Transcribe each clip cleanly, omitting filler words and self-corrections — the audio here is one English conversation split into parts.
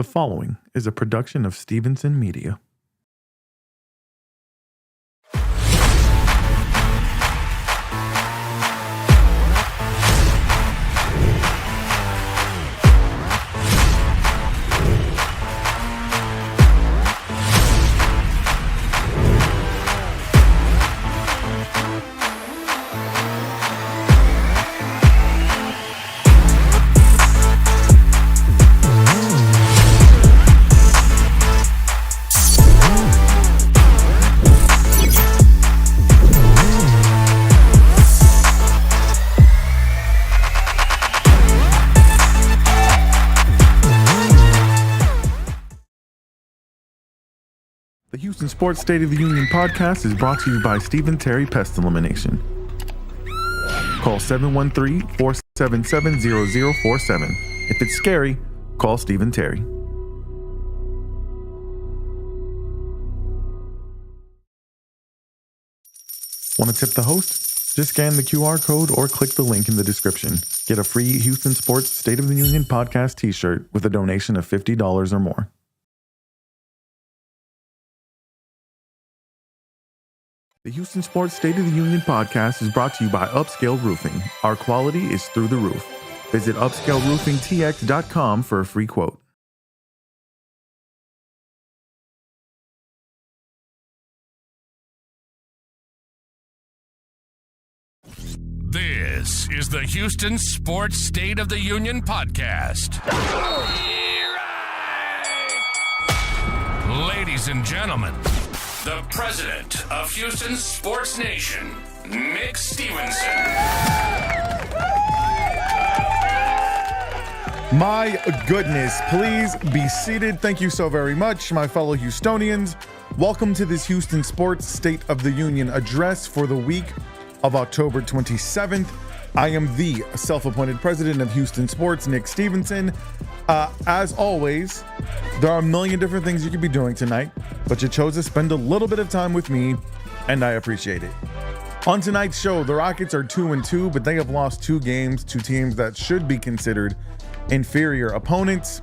The following is a production of Stevenson Media. The Houston Sports State of the Union podcast is brought to you by Stephen Terry Pest Elimination. Call 713-477-0047. If it's scary, call Stephen Terry. Want to tip the host? Just scan the QR code or click the link in the description. Get a free Houston Sports State of the Union podcast t-shirt with a donation of $50 or more. The Houston Sports State of the Union podcast is brought to you by Upscale Roofing. Our quality is through the roof. Visit upscaleroofingtx.com for a free quote. This is the Houston Sports State of the Union podcast. Ladies and gentlemen, the president of Houston Sports Nation, Nick Stevenson. My goodness, please be seated. Thank you so very much, my fellow Houstonians. Welcome to this Houston Sports State of the Union address for the week of October 27th. I am the self-appointed president of Houston Sports, Nick Stevenson. As always, there are a million different things you could be doing tonight, but you chose to spend a little bit of time with me, and I appreciate it. On tonight's show, the Rockets are 2-2, but they have lost two games to teams that should be considered inferior opponents.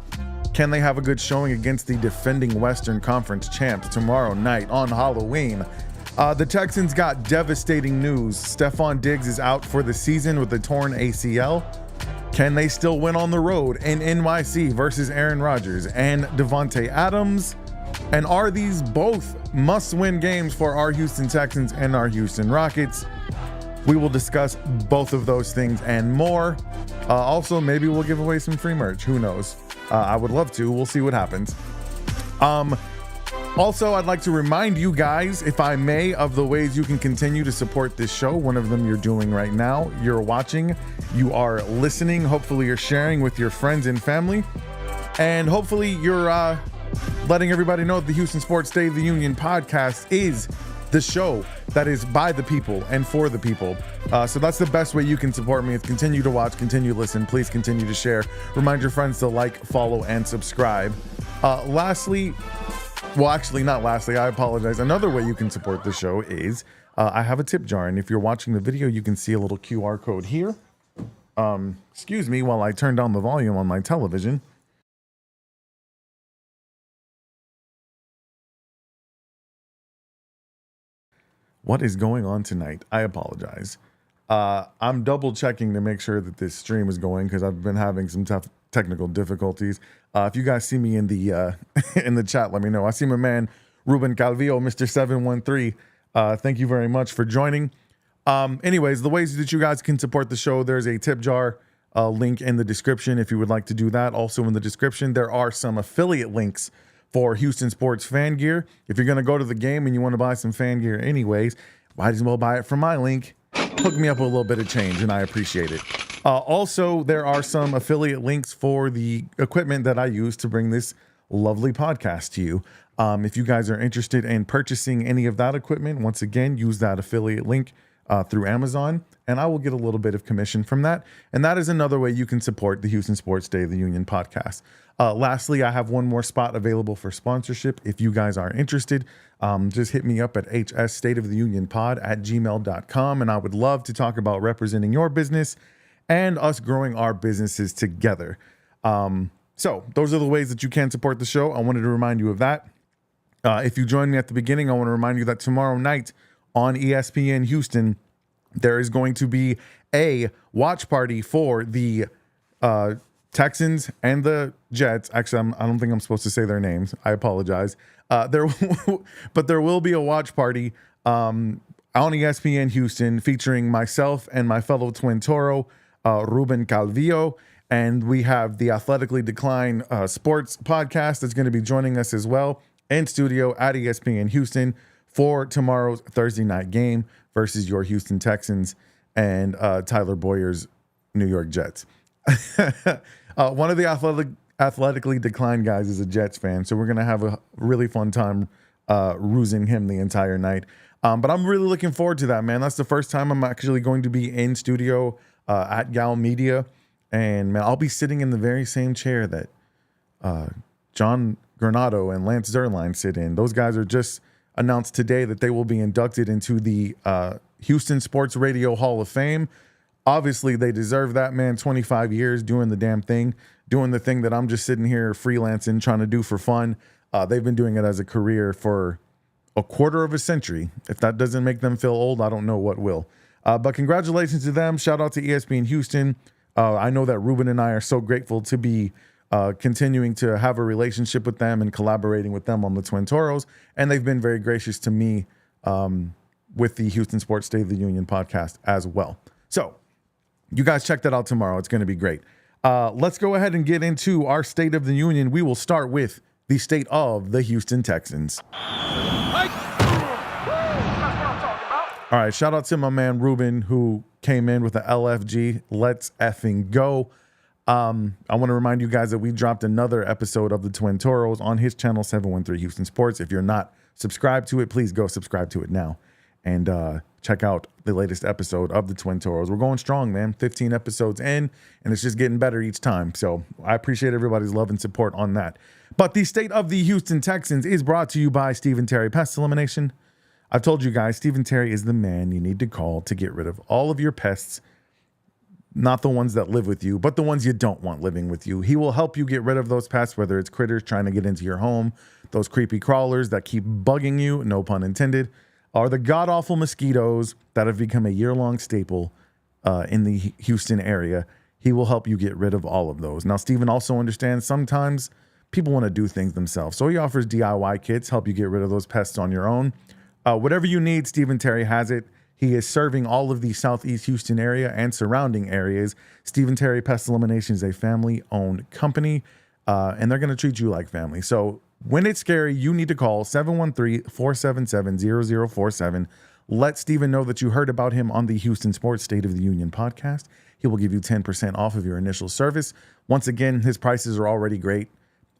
Can they have a good showing against the defending Western Conference champs tomorrow night on Halloween? The Texans got devastating news. Stephon Diggs is out for the season with a torn ACL. Can they still win on the road in NYC versus Aaron Rodgers and Devontae Adams? And are these both must-win games for our Houston Texans and our Houston Rockets? We will discuss both of those things and more. Also, maybe we'll give away some free merch. Who knows? I would love to. We'll see what happens. Also, I'd like to remind you guys, if I may, of the ways you can continue to support this show. One of them you're doing right now. You're watching, you are listening. Hopefully you're sharing with your friends and family. And hopefully you're letting everybody know that the Houston Sports State of the Union podcast is the show that is by the people and for the people. So that's the best way you can support me. Is continue to watch, continue to listen. Please continue to share. Remind your friends to like, follow, and subscribe. I apologize. Another way you can support the show is I have a tip jar, and if you're watching the video, you can see a little QR code here. Excuse me while I turn down the volume on my television. What is going on tonight? I apologize. I'm double checking to make sure that this stream is going because I've been having some tough technical difficulties. If you guys see me in the in the chat, let me know. I see my man Ruben Calvillo, Mr. 713. Thank you very much for joining. Anyways, the ways that you guys can support the show, there's a tip jar link in the description if you would like to do that. Also in the description, there are some affiliate links for Houston Sports fan gear. If you're going to go to the game and you want to buy some fan gear anyways, might as well buy it from my link. Hook me up with a little bit of change, and I appreciate it. Also, there are some affiliate links for the equipment that I use to bring this lovely podcast to you. If you guys are interested in purchasing any of that equipment, once again, use that affiliate link through Amazon, and I will get a little bit of commission from that. And that is another way you can support the Houston Sports State of the Union podcast. Lastly, I have one more spot available for sponsorship. If you guys are interested, just hit me up at hsstateoftheunionpod@gmail.com, and I would love to talk about representing your business and us growing our businesses together. So those are the ways that you can support the show. I wanted to remind you of that. If you joined me at the beginning, I want to remind you that tomorrow night on ESPN Houston, there is going to be a watch party for the Texans and the Jets. Actually, I don't think I'm supposed to say their names. I apologize. But there will be a watch party on ESPN Houston featuring myself and my fellow Twin Toro, Ruben Calvillo. And we have the Athletically Declined Sports Podcast that's going to be joining us as well in studio at ESPN Houston for tomorrow's Thursday night game versus your Houston Texans and Tyler Boyer's New York Jets. One of the athletically declined guys is a Jets fan, so we're going to have a really fun time roosing him the entire night. But I'm really looking forward to that, man. That's the first time I'm actually going to be in studio at Gal Media. And, man, I'll be sitting in the very same chair that John Granado and Lance Zierlein sit in. Those guys are just announced today that they will be inducted into the Houston Sports Radio Hall of Fame. Obviously, they deserve that, man. 25 years doing the damn thing, doing the thing that I'm just sitting here freelancing, trying to do for fun. They've been doing it as a career for a quarter of a century. If that doesn't make them feel old, I don't know what will. But congratulations to them. Shout out to ESPN Houston. I know that Ruben and I are so grateful to be continuing to have a relationship with them and collaborating with them on the Twin Toros. And they've been very gracious to me with the Houston Sports State of the Union podcast as well. So you guys check that out tomorrow. It's going to be great. Let's go ahead and get into our State of the Union. We will start with the state of the Houston Texans. All right, shout out to my man Ruben, who came in with the LFG. Let's effing go. I want to remind you guys that we dropped another episode of the Twin Toros on his channel, 713 Houston Sports. If you're not subscribed to it, please go subscribe to it now and check out the latest episode of the Twin Toros. We're going strong, man. 15 episodes in, and it's just getting better each time. So I appreciate everybody's love and support on that. But the state of the Houston Texans is brought to you by Stephen Terry Pest Elimination. I've told you guys, Stephen Terry is the man you need to call to get rid of all of your pests, not the ones that live with you, but the ones you don't want living with you. He will help you get rid of those pests, whether it's critters trying to get into your home, those creepy crawlers that keep bugging you, no pun intended, or the god-awful mosquitoes that have become a year-long staple in the Houston area. He will help you get rid of all of those. Now, Stephen also understands sometimes people want to do things themselves, so he offers DIY kits, help you get rid of those pests on your own. Whatever you need, Stephen Terry has it. He is serving all of the Southeast Houston area and surrounding areas. Stephen Terry Pest Elimination is a family-owned company, and they're going to treat you like family. So when it's scary, you need to call 713-477-0047. Let Stephen know that you heard about him on the Houston Sports State of the Union podcast. He will give you 10% off of your initial service. Once again, his prices are already great.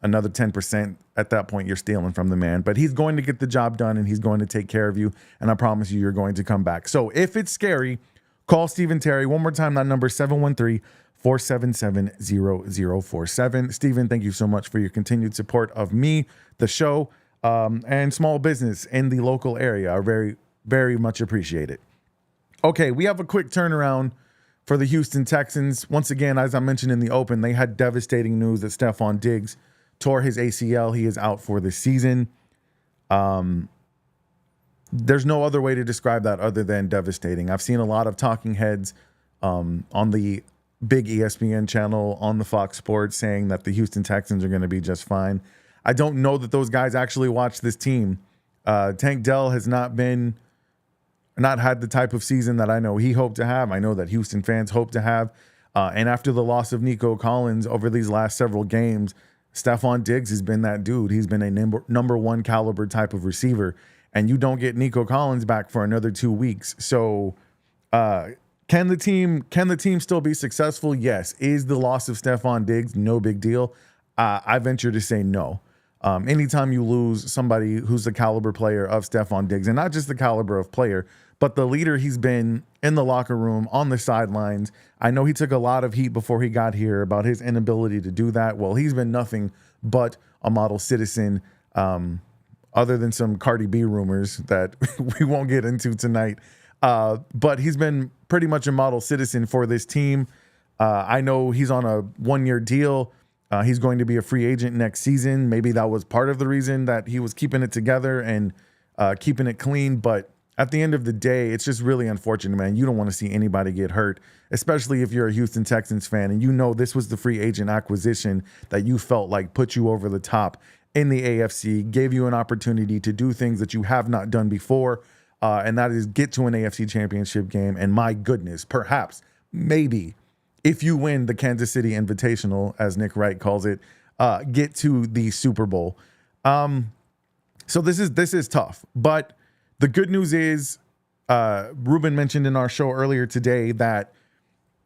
Another 10%, at that point, you're stealing from the man. But he's going to get the job done, and he's going to take care of you. And I promise you, you're going to come back. So if it's scary, call Stephen Terry. One more time, that number, 713-477-0047. Stephen, thank you so much for your continued support of me, the show, and small business in the local area. I very, very much appreciate it. Okay, we have a quick turnaround for the Houston Texans. Once again, as I mentioned in the open, they had devastating news that Stephon Diggs tore his ACL. He is out for the season. There's no other way to describe that other than devastating. I've seen a lot of talking heads on the big ESPN channel, on the Fox Sports, saying that the Houston Texans are going to be just fine. I don't know that those guys actually watch this team. Tank Dell has not had the type of season that I know he hoped to have. I know that Houston fans hope to have. And after the loss of Nico Collins over these last several games, Stephon Diggs has been that dude. He's been a number one caliber type of receiver, and you don't get Nico Collins back for another 2 weeks. So can the team still be successful? Yes. Is the loss of Stephon Diggs no big deal? I venture to say no. Anytime you lose somebody who's the caliber player of Stephon Diggs, and not just the caliber of player, but the leader he's been in the locker room, on the sidelines. I know he took a lot of heat before he got here about his inability to do that. Well, he's been nothing but a model citizen, other than some Cardi B rumors that we won't get into tonight. But he's been pretty much a model citizen for this team. I know he's on a 1-year deal. He's going to be a free agent next season. Maybe that was part of the reason that he was keeping it together and keeping it clean. But at the end of the day, it's just really unfortunate, man. You don't want to see anybody get hurt, especially if you're a Houston Texans fan and you know this was the free agent acquisition that you felt like put you over the top in the AFC, gave you an opportunity to do things that you have not done before, and that is get to an AFC championship game. And my goodness, perhaps, maybe, if you win the Kansas City Invitational, as Nick Wright calls it, get to the Super Bowl. So this is tough. But the good news is, Ruben mentioned in our show earlier today that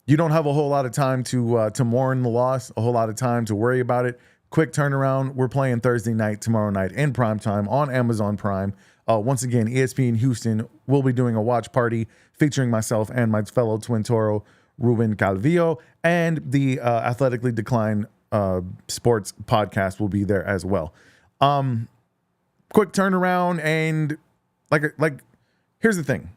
you don't have a whole lot of time to mourn the loss, a whole lot of time to worry about it. Quick turnaround. We're playing Thursday night, tomorrow night in primetime on Amazon Prime. Once again, ESPN Houston will be doing a watch party featuring myself and my fellow Twin Toro, Ruben Calvillo, and the Athletically Declined Sports podcast will be there as well. Quick turnaround, and like here's the thing.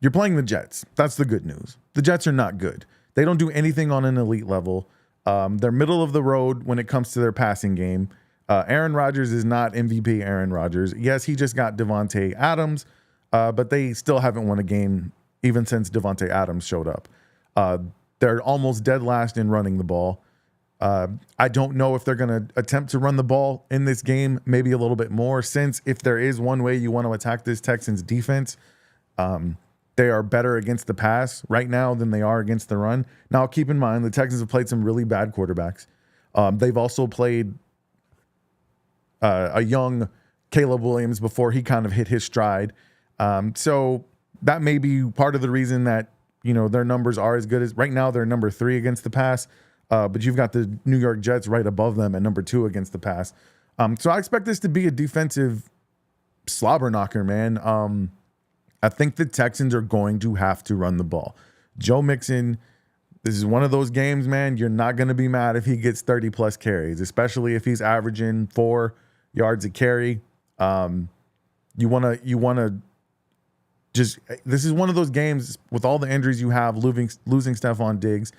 You're playing the Jets. That's the good news. The Jets are not good. They don't do anything on an elite level. They're middle of the road when it comes to their passing game. Aaron Rodgers is not MVP Aaron Rodgers. Yes, he just got Devontae Adams, but they still haven't won a game even since Devontae Adams showed up. They're almost dead last in running the ball. I don't know if they're going to attempt to run the ball in this game, maybe a little bit more, since if there is one way you want to attack this Texans defense, they are better against the pass right now than they are against the run. Now, keep in mind, the Texans have played some really bad quarterbacks. They've also played a young Caleb Williams before he kind of hit his stride. So that may be part of the reason that, you know, their numbers are as good as right now. They're number 3 against the pass, but you've got the New York Jets right above them at number 2 against the pass. So I expect this to be a defensive slobber knocker, man. I think the Texans are going to have to run the ball. Joe Mixon, this is one of those games, man. You're not going to be mad if he gets 30 plus carries, especially if he's averaging 4 yards a carry. You want to just, this is one of those games with all the injuries you have, losing Stephon Diggs.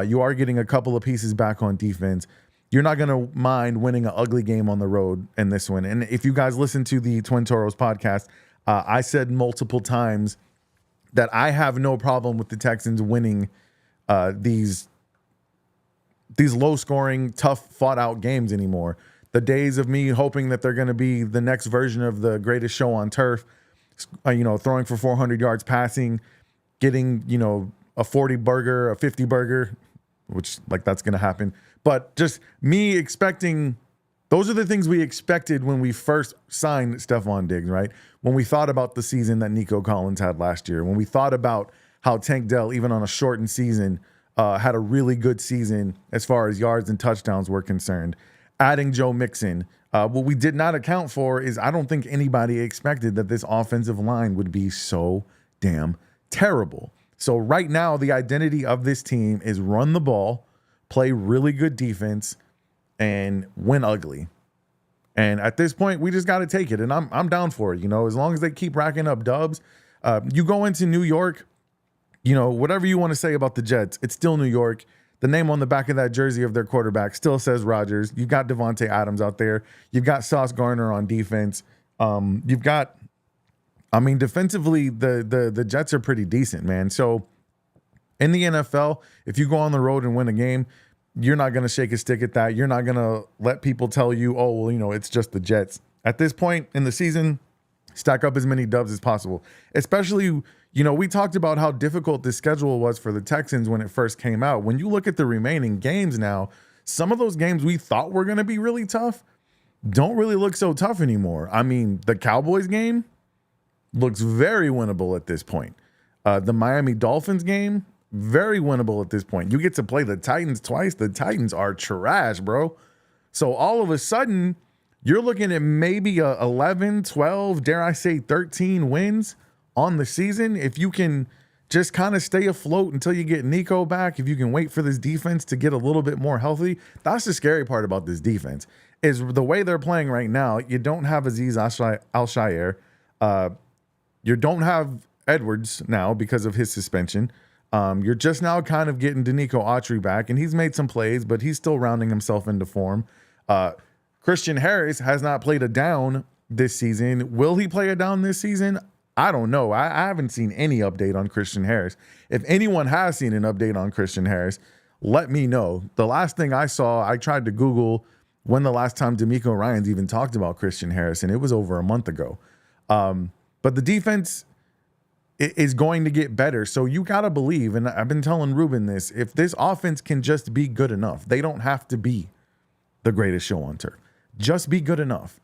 You are getting a couple of pieces back on defense. You're not going to mind winning an ugly game on the road in this one. And if you guys listen to the Twin Toros podcast, I said multiple times that I have no problem with the Texans winning these low-scoring, tough, fought-out games anymore. The days of me hoping that they're going to be the next version of the greatest show on turf, throwing for 400 yards passing, getting, a 40 burger, a 50 burger, which that's going to happen. But just me expecting, those are the things we expected when we first signed Stephon Diggs, right? When we thought about the season that Nico Collins had last year, when we thought about how Tank Dell, even on a shortened season, had a really good season as far as yards and touchdowns were concerned. Adding Joe Mixon. What we did not account for is I don't think anybody expected that this offensive line would be so damn terrible. So right now, the identity of this team is run the ball, play really good defense, and win ugly. And at this point, we just got to take it. And I'm down for it. As long as they keep racking up dubs. You go into New York, whatever you want to say about the Jets, it's still New York. The name on the back of that jersey of their quarterback still says Rodgers. You've got Devontae Adams out there. You've got Sauce Gardner on defense. Defensively, the Jets are pretty decent, man. So in the NFL, if you go on the road and win a game, you're not going to shake a stick at that. You're not going to let people tell you, it's just the Jets. At this point in the season, stack up as many dubs as possible. Especially, we talked about how difficult this schedule was for the Texans when it first came out. When you look at the remaining games now, some of those games we thought were going to be really tough don't really look so tough anymore. The Cowboys game looks very winnable at this point. The Miami Dolphins game, very winnable at this point. You get to play the Titans twice. The Titans are trash, bro. So all of a sudden, you're looking at maybe 11, 12, dare I say 13 wins on the season. If you can just kind of stay afloat until you get Nico back, if you can wait for this defense to get a little bit more healthy, that's the scary part about this defense is the way they're playing right now. You don't have Aziz Al-Shaair. You don't have Edwards now because of his suspension. You're just now kind of getting Danico Autry back, and he's made some plays, but he's still rounding himself into form. Christian Harris has not played a down this season. Will he play a down this season? I don't know. I haven't seen any update on Christian Harris. If anyone has seen an update on Christian Harris, let me know. The last thing I saw, I tried to Google when the last time D'Amico Ryans even talked about Christian Harris, and it was over a month ago. But the defense is going to get better. So you got to believe, and I've been telling Ruben this, if this offense can just be good enough, they don't have to be the greatest show on turf. Just be good enough.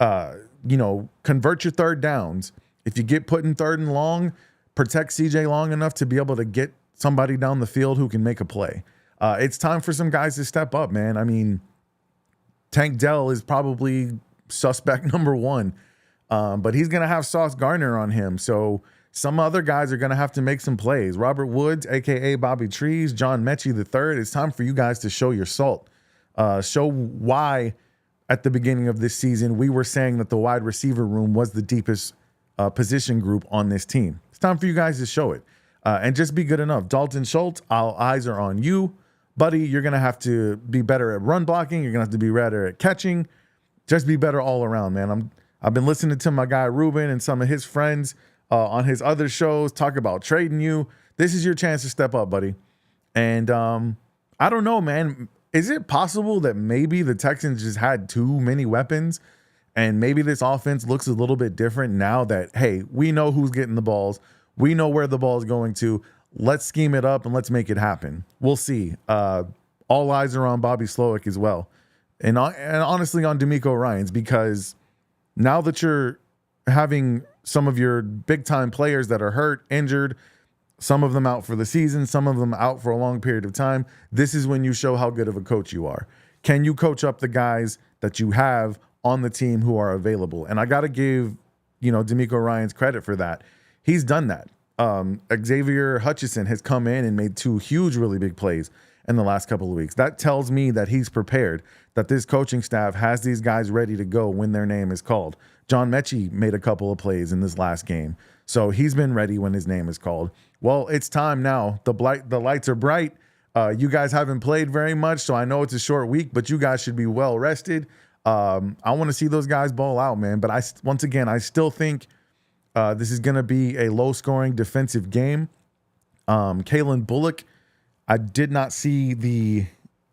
Convert your third downs. If you get put in third and long, protect CJ long enough to be able to get somebody down the field who can make a play. It's time for some guys to step up, man. I mean, Tank Dell is probably suspect number one, but he's going to have Sauce Gardner on him. So some other guys are going to have to make some plays. Robert Woods, a.k.a. Bobby Trees, John Mechie III. It's time for you guys to show your salt. Show why at the beginning of this season we were saying that the wide receiver room was the deepest position group on this team. It's time for you guys to show it and just be good enough. Dalton Schultz, all eyes are on you. Buddy, you're going to have to be better at run blocking. You're going to have to be better at catching. Just be better all around, man. I've been listening to my guy Ruben and some of his friends on his other shows talk about trading you. This is your chance to step up, buddy. And I don't know, man. Is it possible that maybe the Texans just had too many weapons and maybe this offense looks a little bit different now that, hey, we know who's getting the balls. We know where the ball is going to. Let's scheme it up and let's make it happen. We'll see. All eyes are on Bobby Slowick as well. And honestly on D'Amico Ryans, because now that you're having some of your big-time players that are hurt, injured, some of them out for the season, some of them out for a long period of time, this is when you show how good of a coach you are. Can you coach up the guys that you have on the team who are available? And I got to give, D'Amico Ryans credit for that. He's done that. Xavier Hutchinson has come in and made 2 huge, really big plays in the last couple of weeks. That tells me that he's prepared, that this coaching staff has these guys ready to go when their name is called. John Mechie made a couple of plays in this last game, so he's been ready when his name is called. Well, it's time now. The lights are bright. You guys haven't played very much, so I know it's a short week, but you guys should be well rested. I want to see those guys ball out, man. But I still think this is going to be a low-scoring defensive game. Kalen Bullock, I did not see the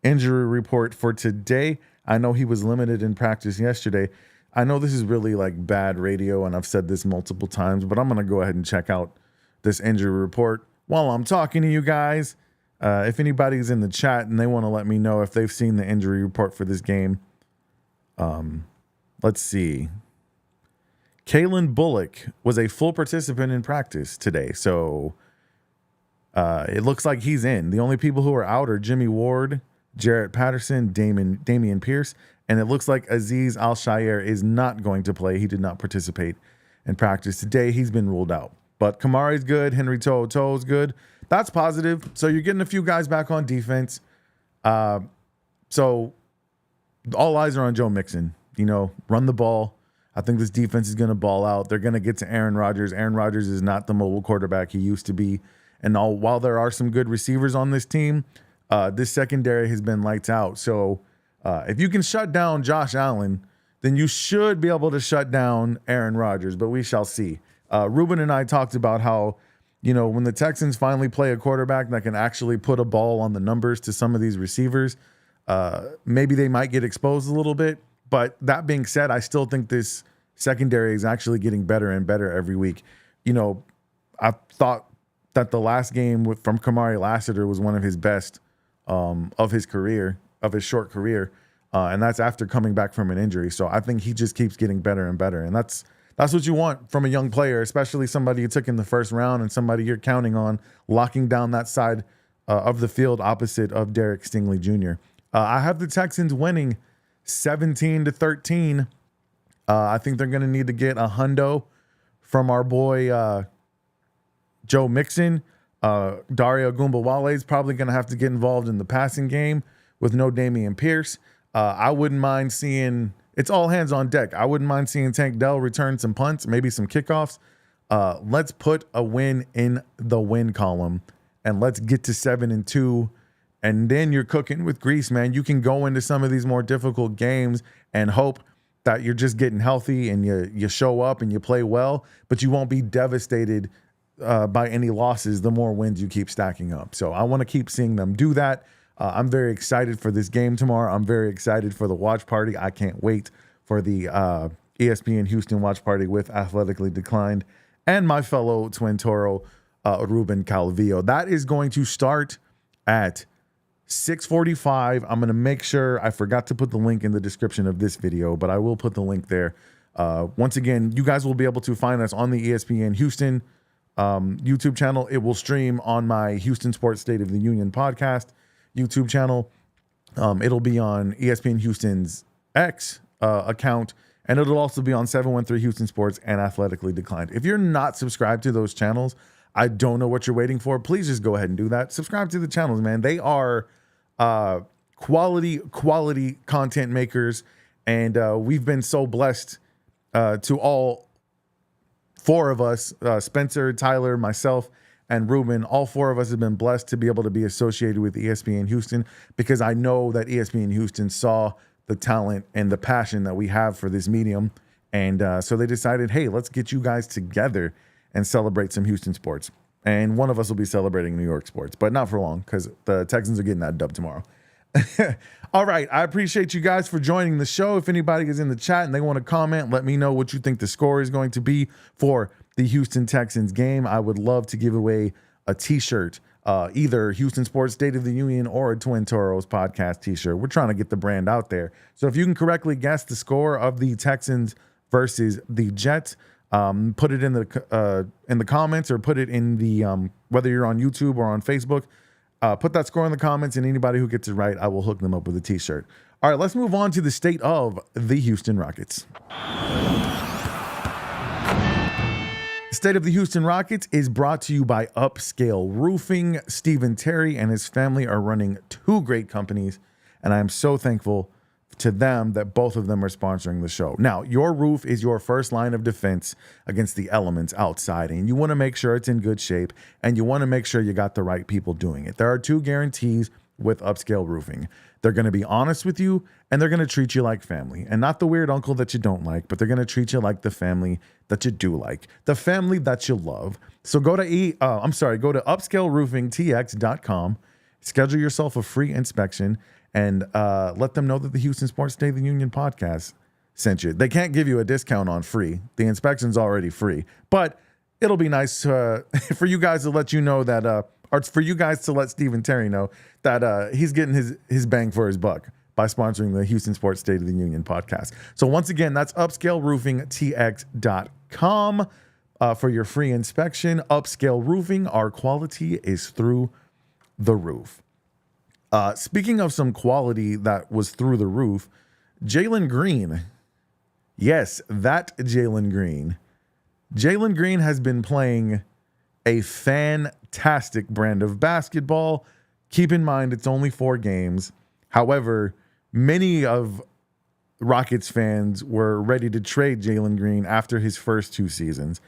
injury report for today. I know he was limited in practice yesterday. I know this is really like bad radio, and I've said this multiple times, but I'm going to go ahead and check out this injury report while I'm talking to you guys. If anybody's in the chat and they want to let me know if they've seen the injury report for this game. Let's see. Kalen Bullock was a full participant in practice today, so it looks like he's in. The only people who are out are Jimmy Ward, Jarrett Patterson, Damian Pierce, and it looks like Azeez Al-Shaair is not going to play. He did not participate in practice today. He's been ruled out. But Kamari's good. Henry To'oTo'o's good. That's positive. So you're getting a few guys back on defense. So all eyes are on Joe Mixon. Run the ball. I think this defense is going to ball out. They're going to get to Aaron Rodgers. Aaron Rodgers is not the mobile quarterback he used to be. And while there are some good receivers on this team, this secondary has been lights out. So if you can shut down Josh Allen, then you should be able to shut down Aaron Rodgers. But we shall see. Ruben and I talked about how, when the Texans finally play a quarterback that can actually put a ball on the numbers to some of these receivers, maybe they might get exposed a little bit. But that being said, I still think this secondary is actually getting better and better every week. I thought that the last game from Kamari Lassiter was one of his best of his short career. And that's after coming back from an injury. So I think he just keeps getting better and better. And that's what you want from a young player, especially somebody you took in the first round and somebody you're counting on locking down that side of the field opposite of Derek Stingley Jr. I have the Texans winning 17-13. I think they're going to need to get a hundo from our boy Joe Mixon. Dario Gumbawale is probably going to have to get involved in the passing game with no Damian Pierce. I wouldn't mind seeing – it's all hands on deck. I wouldn't mind seeing Tank Dell return some punts, maybe some kickoffs. Let's put a win in the win column and let's get to 7-2. And then you're cooking with grease, man. You can go into some of these more difficult games and hope that you're just getting healthy and you show up and you play well, but you won't be devastated by any losses the more wins you keep stacking up. So I want to keep seeing them do that. I'm very excited for this game tomorrow. I'm very excited for the watch party. I can't wait for the ESPN Houston watch party with Athletically Declined and my fellow Twin Toro, Ruben Calvillo. That is going to start at 6:45. I'm going to make sure I forgot to put the link in the description of this video, but I will put the link there. Once again, you guys will be able to find us on the ESPN Houston YouTube channel. It will stream on my Houston Sports State of the Union podcast YouTube channel. It'll be on ESPN Houston's X account, and it'll also be on 713 Houston Sports and Athletically Declined. If you're not subscribed to those channels, I don't know what you're waiting for. Please just go ahead and do that. Subscribe to the channels, man. They are quality content makers, and we've been so blessed to all four of us, Spencer, Tyler, myself, and Ruben. All four of us have been blessed to be able to be associated with ESPN Houston, because I know that ESPN Houston saw the talent and the passion that we have for this medium, and so they decided, hey, let's get you guys together and celebrate some Houston sports. And one of us will be celebrating New York sports, but not for long, because the Texans are getting that dub tomorrow. All right. I appreciate you guys for joining the show. If anybody is in the chat and they want to comment, let me know what you think the score is going to be for the Houston Texans game. I would love to give away a t-shirt, either Houston Sports State of the Union or a Twin Toros podcast t-shirt. We're trying to get the brand out there. So if you can correctly guess the score of the Texans versus the Jets, put it in the comments, or put it in the whether you're on YouTube or on Facebook. Put that score in the comments, and anybody who gets it right, I will hook them up with a t-shirt. All right, let's move on to the state of the Houston Rockets. The state of the Houston Rockets is brought to you by Upscale Roofing. Stephen Terry and his family are running two great companies, and I am so thankful to them that both of them are sponsoring the show. Now, your roof is your first line of defense against the elements outside, and you want to make sure it's in good shape, and you want to make sure you got the right people doing it. There are two guarantees with Upscale Roofing. They're going to be honest with you, and they're going to treat you like family, and not the weird uncle that you don't like, but they're going to treat you like the family that you do like, the family that you love. So go to upscaleroofingtx.com, schedule yourself a free inspection, and let them know that the Houston Sports State of the Union podcast sent you. They can't give you a discount on free. The inspection's already free. But it'll be nice for you guys to let you know that, or for you guys to let Stephen Terry know that he's getting his bang for his buck by sponsoring the Houston Sports State of the Union podcast. So once again, that's upscaleroofingtx.com for your free inspection. Upscale Roofing, our quality is through the roof. Speaking of some quality that was through the roof, Jalen Green. Yes, that Jalen Green. Jalen Green has been playing a fantastic brand of basketball. Keep in mind, it's only 4 games. However, many of Rockets fans were ready to trade Jalen Green after his first 2 seasons.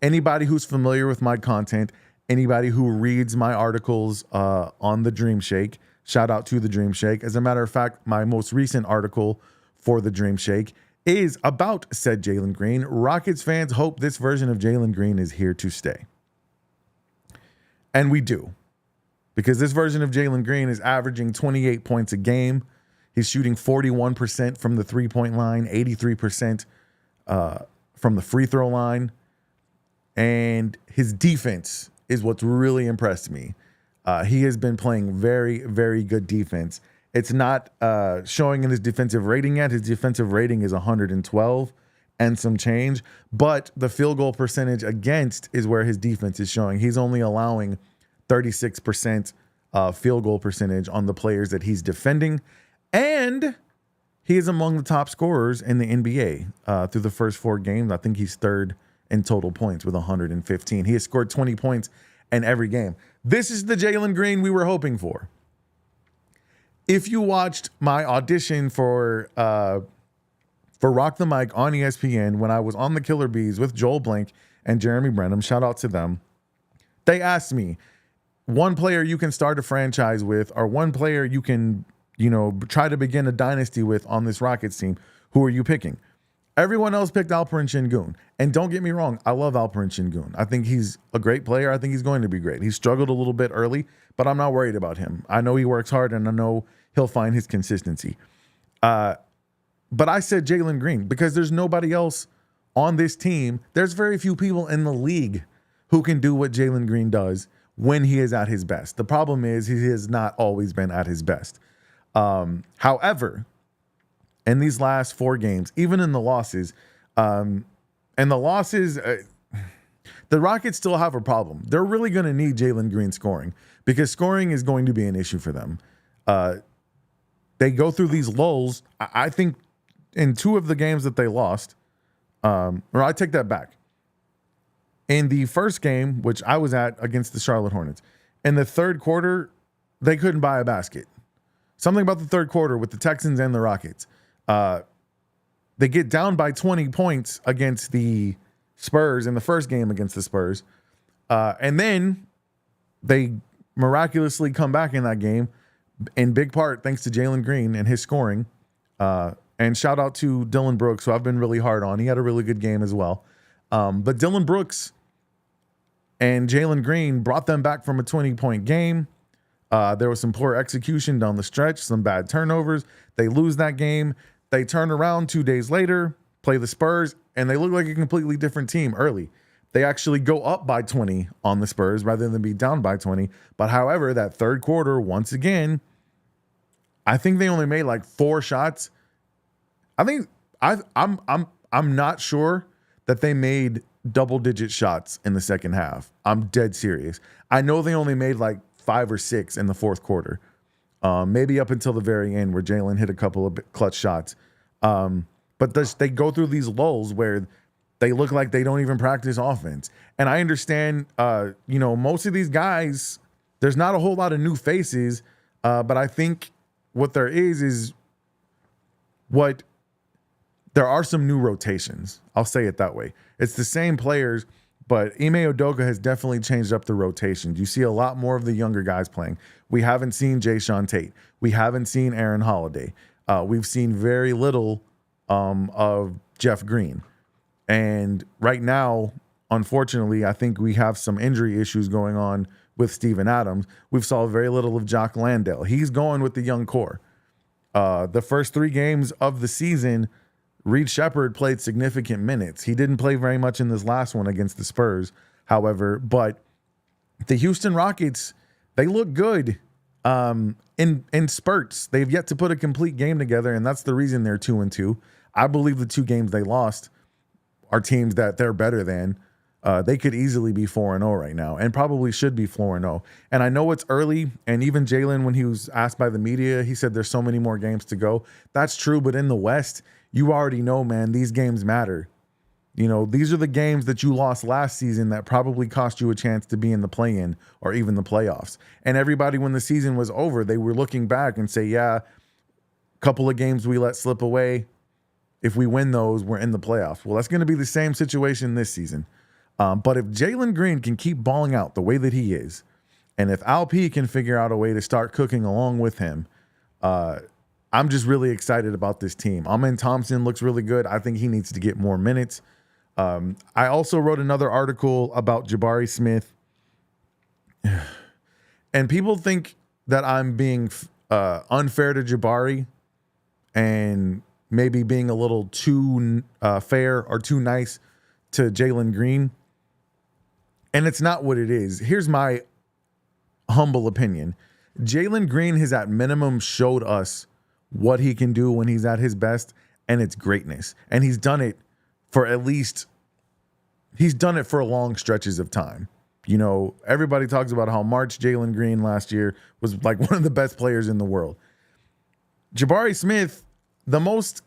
Anybody who's familiar with my content, anybody who reads my articles on the Dream Shake, shout out to the Dream Shake. As a matter of fact, my most recent article for the Dream Shake is about said Jalen Green. Rockets fans hope this version of Jalen Green is here to stay. And we do. Because this version of Jalen Green is averaging 28 points a game. He's shooting 41% from the three-point line, 83% from the free throw line. And his defense is what's really impressed me. He has been playing very, very good defense. It's not showing in his defensive rating yet. His defensive rating is 112 and some change. But the field goal percentage against is where his defense is showing. He's only allowing 36% field goal percentage on the players that he's defending. And he is among the top scorers in the NBA through the first 4 games. I think he's third in total points with 115. He has scored 20 points in every game. This is the Jalen Green we were hoping for. If you watched my audition for Rock the Mic on ESPN when I was on the Killer Bees with Joel Blank and Jeremy Brenham, shout out to them. They asked me, one player you can start a franchise with, or one player you can, try to begin a dynasty with on this Rockets team, who are you picking? Everyone else picked Alperen Şengün. And don't get me wrong, I love Alperen Şengün. I think he's a great player. I think he's going to be great. He struggled a little bit early, but I'm not worried about him. I know he works hard, and I know he'll find his consistency. But I said Jalen Green because there's nobody else on this team. There's very few people in the league who can do what Jalen Green does when he is at his best. The problem is he has not always been at his best. However, in these last 4 games, even in the losses, the Rockets still have a problem. They're really going to need Jalen Green scoring because scoring is going to be an issue for them. They go through these lulls. I think in 2 of the games that they lost, or I take that back. In the first game, which I was at against the Charlotte Hornets, in the third quarter, they couldn't buy a basket. Something about the third quarter with the Texans and the Rockets. They get down by 20 points against the Spurs in the first game against the Spurs. And then they miraculously come back in that game in big part thanks to Jalen Green and his scoring. And shout out to Dylan Brooks, who I've been really hard on. He had a really good game as well. But Dylan Brooks and Jalen Green brought them back from a 20-point game. There was some poor execution down the stretch, some bad turnovers. They lose that game. They turn around 2 days later, play the Spurs, and they look like a completely different team early. They actually go up by 20 on the Spurs rather than be down by 20. But however, that third quarter, once again, I think they only made like 4 shots. I'm not sure that they made double-digit shots in the second half. I'm dead serious. I know they only made like 5 or 6 in the fourth quarter, maybe up until the very end where Jalen hit a couple of clutch shots. But they go through these lulls where they look like they don't even practice offense. And I understand, most of these guys, there's not a whole lot of new faces, but I think what there is there are some new rotations. I'll say it that way. It's the same players, but Ime Udoka has definitely changed up the rotations. You see a lot more of the younger guys playing. We haven't seen Jayshawn Tate. We haven't seen Aaron Holiday. We've seen very little of Jeff Green. And right now, unfortunately, I think we have some injury issues going on with Steven Adams. We've saw very little of Jock Landale. He's going with the young core. The first 3 games of the season, Reed Shepherd played significant minutes. He didn't play very much in this last one against the Spurs, however, but the Houston Rockets, they look good in spurts. They've yet to put a complete game together, and that's the reason they're 2-2. I believe the 2 games they lost are teams that they're better than. They could easily be 4-0 right now and probably should be 4-0. And I know it's early, and even Jalen, when he was asked by the media, he said there's so many more games to go. That's true, but in the West, you already know, man, these games matter. These are the games that you lost last season that probably cost you a chance to be in the play-in or even the playoffs. And everybody, when the season was over, they were looking back and say, yeah, a couple of games we let slip away. If we win those, we're in the playoffs. Well, that's going to be the same situation this season. But if Jalen Green can keep balling out the way that he is, and if Al P can figure out a way to start cooking along with him, I'm just really excited about this team. Amen Thompson looks really good. I think he needs to get more minutes. I also wrote another article about Jabari Smith. And people think that I'm being unfair to Jabari and maybe being a little too fair or too nice to Jalen Green. And it's not what it is. Here's my humble opinion. Jalen Green has at minimum showed us what he can do when he's at his best, and it's greatness. And he's done it for long stretches of time. Everybody talks about how March Jalen Green last year was like one of the best players in the world. Jabari Smith, the most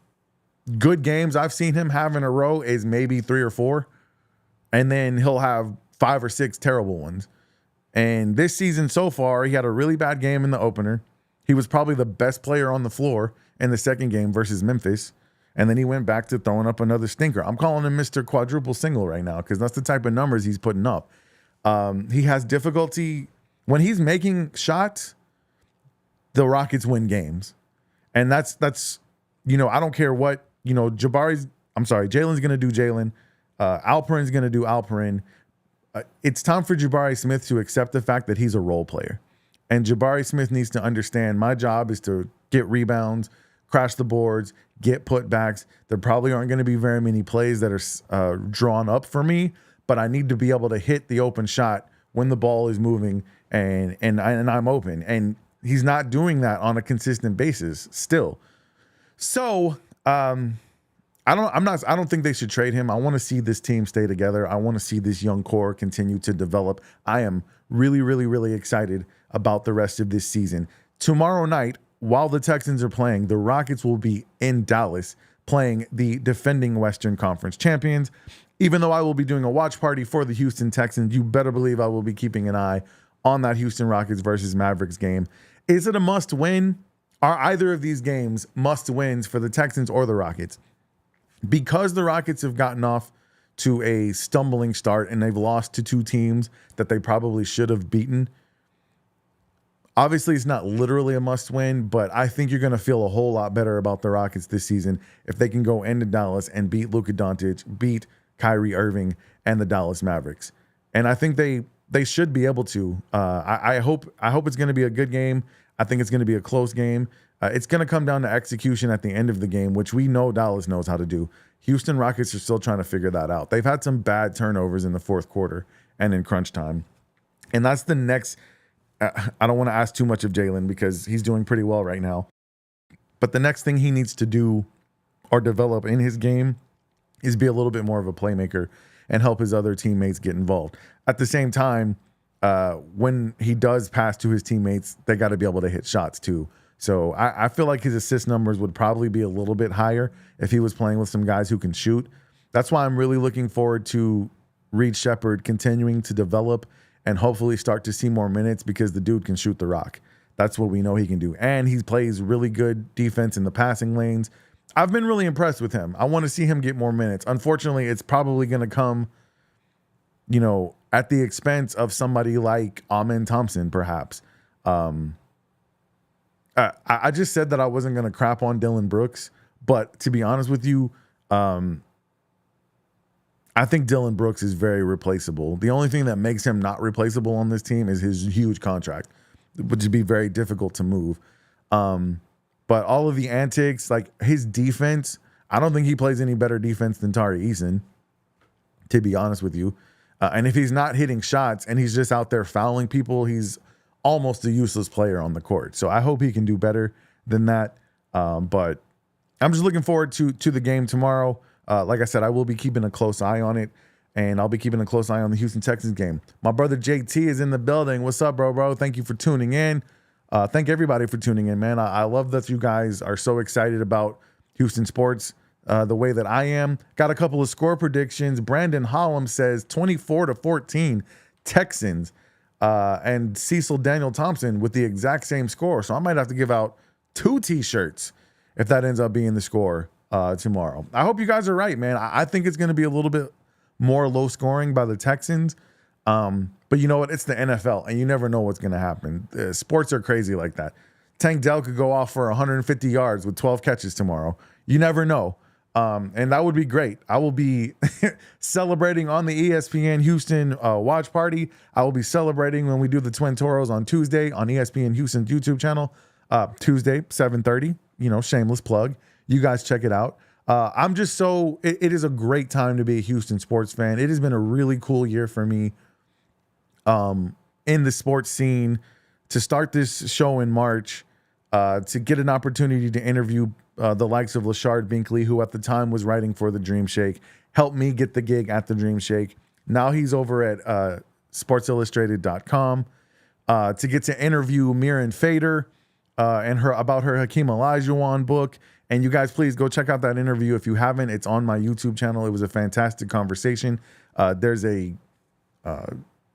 good games I've seen him have in a row is maybe 3 or 4. And then he'll have 5 or 6 terrible ones. And this season so far, he had a really bad game in the opener. He was probably the best player on the floor in the second game versus Memphis. And then he went back to throwing up another stinker. I'm calling him Mr. Quadruple Single right now because that's the type of numbers he's putting up. He has difficulty when he's making shots, the Rockets win games. And that's I don't care what, Jalen's going to do Jalen. Alperen's going to do Alperen. It's time for Jabari Smith to accept the fact that he's a role player. And Jabari Smith needs to understand my job is to get rebounds, crash the boards, get putbacks. There probably aren't going to be very many plays that are drawn up for me, but I need to be able to hit the open shot when the ball is moving and I'm open. And he's not doing that on a consistent basis still. So I don't think they should trade him. I want to see this team stay together. I want to see this young core continue to develop. I am really, really, really excited about the rest of this season. Tomorrow night, while the Texans are playing, the Rockets will be in Dallas playing the defending Western Conference champions. Even though I will be doing a watch party for the Houston Texans, you better believe I will be keeping an eye on that Houston Rockets versus Mavericks game. Is it a must win? Are either of these games must wins for the Texans or the Rockets? Because the Rockets have gotten off to a stumbling start and they've lost to two teams that they probably should have beaten. Obviously, it's not literally a must win, but I think you're going to feel a whole lot better about the Rockets this season if they can go into Dallas and beat Luka Doncic, beat Kyrie Irving, and the Dallas Mavericks. And I think they should be able to. I hope it's going to be a good game. I think it's going to be a close game. It's going to come down to execution at the end of the game, which we know Dallas knows how to do. Houston Rockets are still trying to figure that out. They've had some bad turnovers in the fourth quarter and in crunch time. And that's the next. I don't want to ask too much of Jalen because he's doing pretty well right now. But the next thing he needs to do or develop in his game is be a little bit more of a playmaker and help his other teammates get involved. At the same time, when he does pass to his teammates, they got to be able to hit shots too. So I feel like his assist numbers would probably be a little bit higher if he was playing with some guys who can shoot. That's why I'm really looking forward to Reed Shepherd continuing to develop and hopefully start to see more minutes because the dude can shoot the rock. That's what we know he can do. And he plays really good defense in the passing lanes. I've been really impressed with him. I want to see him get more minutes. Unfortunately, it's probably going to come, at the expense of somebody like Amen Thompson, perhaps. I just said that I wasn't going to crap on Dylan Brooks, but to be honest with you, I think Dylan Brooks is very replaceable. The only thing that makes him not replaceable on this team is his huge contract, which would be very difficult to move. But all of the antics, like his defense, I don't think he plays any better defense than Tari Eason, to be honest with you. And if he's not hitting shots and he's just out there fouling people, he's almost a useless player on the court. So I hope he can do better than that. But I'm just looking forward to the game tomorrow. Like I said, I will be keeping a close eye on it, and I'll be keeping a close eye on the Houston Texans game. My brother JT is in the building. What's up, bro? Thank you for tuning in. Thank everybody for tuning in, man. I love that you guys are so excited about Houston sports the way that I am. Got a couple of score predictions. Brandon Hollum says 24-14 Texans, and Cecil Daniel Thompson with the exact same score. So I might have to give out 2 T-shirts if that ends up being the score tomorrow. I hope you guys are right, man. I think it's going to be a little bit more low scoring by the Texans. But you know what? It's the NFL, and you never know what's going to happen. Sports are crazy like that. Tank Dell could go off for 150 yards with 12 catches tomorrow. You never know. And that would be great. I will be celebrating on the ESPN Houston watch party. I will be celebrating when we do the Twin Toros on Tuesday on ESPN Houston's YouTube channel. Tuesday, 7:30. Shameless plug. You guys check it out. I'm just so, it is a great time to be a Houston sports fan. It has been a really cool year for me in the sports scene. To start this show in March, to get an opportunity to interview the likes of Lashard Binkley, who at the time was writing for the Dream Shake, helped me get the gig at the Dream Shake. Now he's over at sportsillustrated.com. To get to interview Miran Fader and about her Hakeem Olajuwon book. And you guys, please go check out that interview if you haven't. It's on my YouTube channel. It was a fantastic conversation. There's a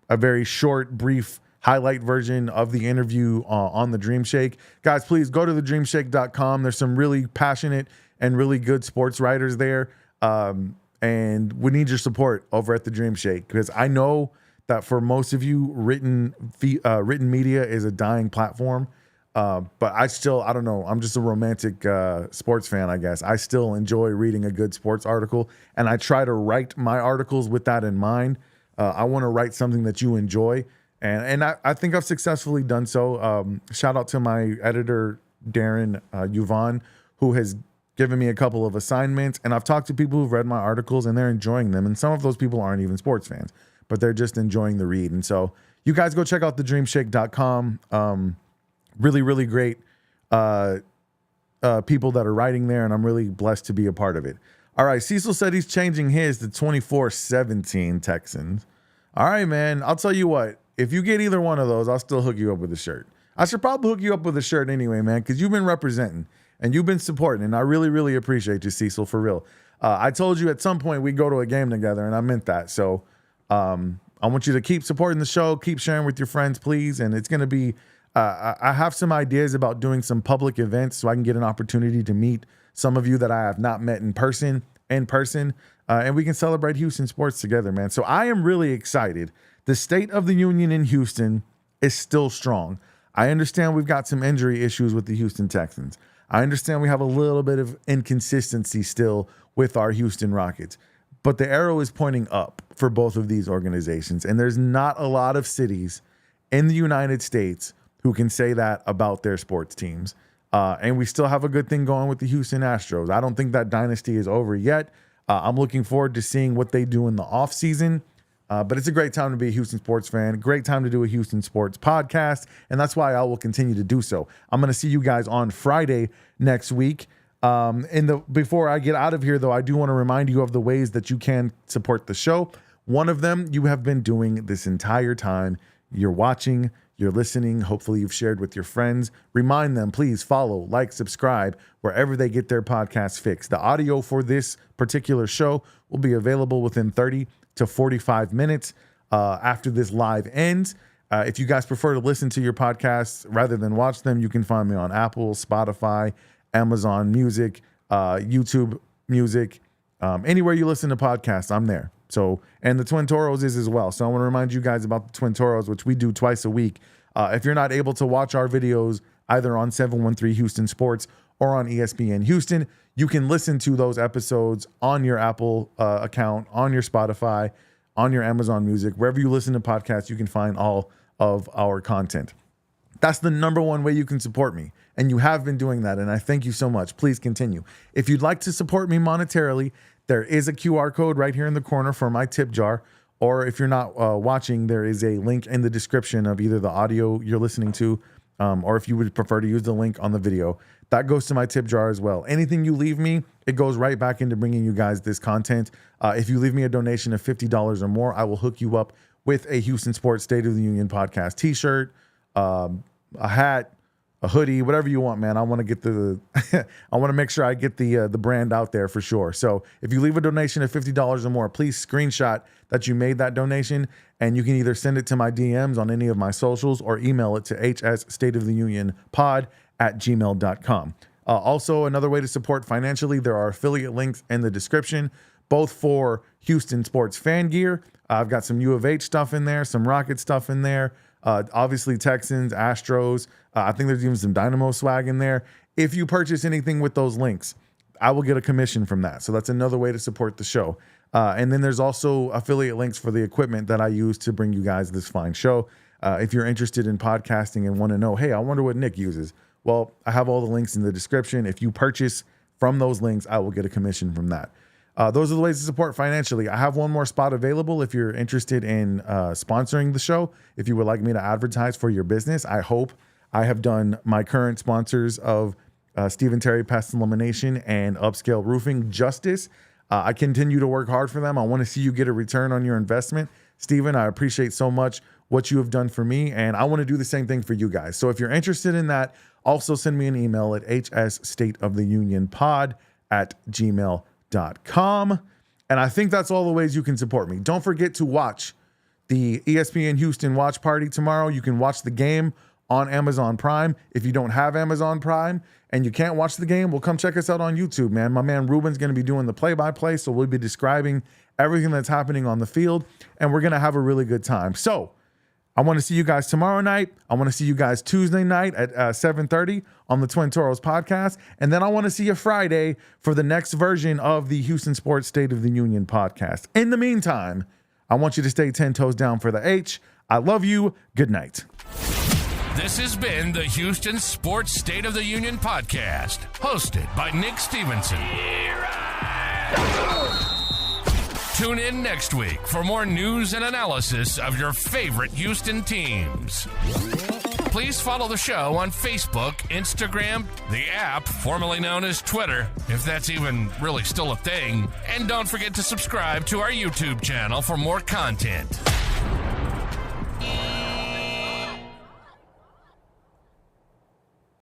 very short, brief highlight version of the interview on the Dream Shake. Guys, please go to thedreamshake.com. There's some really passionate and really good sports writers there. And we need your support over at the Dream Shake, because I know that for most of you, written media is a dying platform. But I don't know. I'm just a romantic sports fan, I guess. I still enjoy reading a good sports article, and I try to write my articles with that in mind. I want to write something that you enjoy, and I think I've successfully done so. Shout out to my editor, Darren Yvonne, who has given me a couple of assignments, and I've talked to people who've read my articles, and they're enjoying them, and some of those people aren't even sports fans, but they're just enjoying the read. And so you guys go check out thedreamshake.com. Really, really great people that are writing there, and I'm really blessed to be a part of it. All right, Cecil said he's changing his to 24-17 Texans. All right, man, I'll tell you what. If you get either one of those, I'll still hook you up with a shirt. I should probably hook you up with a shirt anyway, man, because you've been representing, and you've been supporting, and I really, really appreciate you, Cecil, for real. I told you at some point we'd go to a game together, and I meant that. So I want you to keep supporting the show, keep sharing with your friends, please, and it's going to be... I have some ideas about doing some public events so I can get an opportunity to meet some of you that I have not met in person, and we can celebrate Houston sports together, man. So I am really excited. The state of the union in Houston is still strong. I understand we've got some injury issues with the Houston Texans. I understand we have a little bit of inconsistency still with our Houston Rockets, but the arrow is pointing up for both of these organizations, and there's not a lot of cities in the United States who can say that about their sports teams. And we still have a good thing going with the Houston Astros. I don't think that dynasty is over yet. I'm looking forward to seeing what they do in the offseason. But it's a great time to be a Houston sports fan, great time to do a Houston sports podcast, and that's why I will continue to do so. I'm going to see you guys on Friday next week. Before I get out of here, though, I do want to remind you of the ways that you can support the show. One of them you have been doing this entire time. You're watching, you're listening. Hopefully you've shared with your friends. Remind them, please follow, like, subscribe wherever they get their podcasts fixed. The audio for this particular show will be available within 30 to 45 minutes after this live ends. If you guys prefer to listen to your podcasts rather than watch them, you can find me on Apple, Spotify, Amazon Music, YouTube Music, anywhere you listen to podcasts, I'm there. So, and the Twin Toros is as well. So I want to remind you guys about the Twin Toros, which we do twice a week. If you're not able to watch our videos either on 713 Houston Sports or on ESPN Houston, you can listen to those episodes on your Apple account, on your Spotify, on your Amazon Music. Wherever you listen to podcasts, you can find all of our content. That's the number one way you can support me. And you have been doing that, and I thank you so much. Please continue. If you'd like to support me monetarily, there is a QR code right here in the corner for my tip jar. Or if you're not watching, there is a link in the description of either the audio you're listening to, or if you would prefer to use the link on the video. That goes to my tip jar as well. Anything you leave me, it goes right back into bringing you guys this content. If you leave me a donation of $50 or more, I will hook you up with a Houston Sports State of the Union podcast t-shirt, a hat, a hoodie, whatever you want, man. I want to get I want to make sure I get the brand out there for sure. So if you leave a donation of $50 or more, please screenshot that you made that donation, and you can either send it to my DMs on any of my socials or email it to hsstateoftheunionpod@gmail.com. Also, another way to support financially, there are affiliate links in the description, both for Houston sports fan gear. I've got some U of H stuff in there, some Rocket stuff in there. Obviously Texans, Astros. I think there's even some Dynamo swag in there. If you purchase anything with those links, I will get a commission from that. So that's another way to support the show. And then there's also affiliate links for the equipment that I use to bring you guys this fine show. If you're interested in podcasting and want to know, hey, I wonder what Nick uses. Well, I have all the links in the description. If you purchase from those links, I will get a commission from that. Those are the ways to support financially. I have one more spot available if you're interested in sponsoring the show. If you would like me to advertise for your business, I hope I have done my current sponsors of Stephen Terry Pest, Elimination, and Upscale Roofing justice. I continue to work hard for them. I want to see you get a return on your investment. Stephen, I appreciate so much what you have done for me, and I want to do the same thing for you guys. So if you're interested in that, also send me an email at hsstateoftheunionpod@gmail.com. And I think that's all the ways you can support me. Don't forget to watch the ESPN Houston watch party tomorrow. You can watch the game on Amazon Prime. If you don't have Amazon Prime and you can't watch the game, well, come check us out on YouTube, man. My man Ruben's going to be doing the play-by-play, so we'll be describing everything that's happening on the field, and we're going to have a really good time. So I want to see you guys tomorrow night. I want to see you guys Tuesday night at 7:30 on the Twin Toros podcast. And then I want to see you Friday for the next version of the Houston Sports State of the Union podcast. In the meantime, I want you to stay 10 toes down for the H. I love you. Good night. This has been the Houston Sports State of the Union podcast, hosted by Nick Stevenson. Tune in next week for more news and analysis of your favorite Houston teams. Please follow the show on Facebook, Instagram, the app formerly known as Twitter, if that's even really still a thing. And don't forget to subscribe to our YouTube channel for more content.